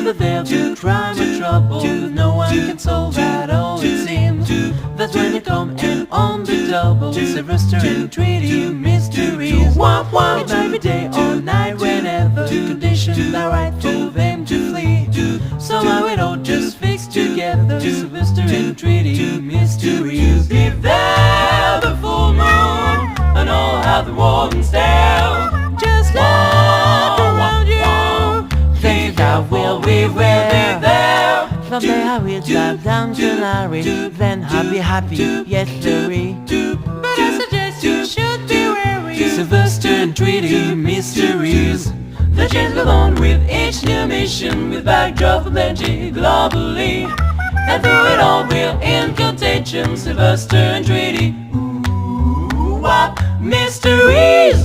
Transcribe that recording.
Whether there'll be crime or trouble, no one can solve at all, it seems. That's when they come and on the double, Sylvester and Tweety mysteries. It's every day or night, whenever conditions are right for them to flee. Somehow it all just fixed together, Sylvester and Tweety mysteries. If there the full moon and all have the warden stare, just look around you, think how will we will be there. Someday I will drive down to Larry, then I'll be happy, yes sirree. But I suggest you should be wary, Sylvester and Tweety mysteries. The chains go on with each new mission, with backdrop of plenty globally. And through it all we're in contagion, Sylvester and Tweety. Ooh, what mysteries!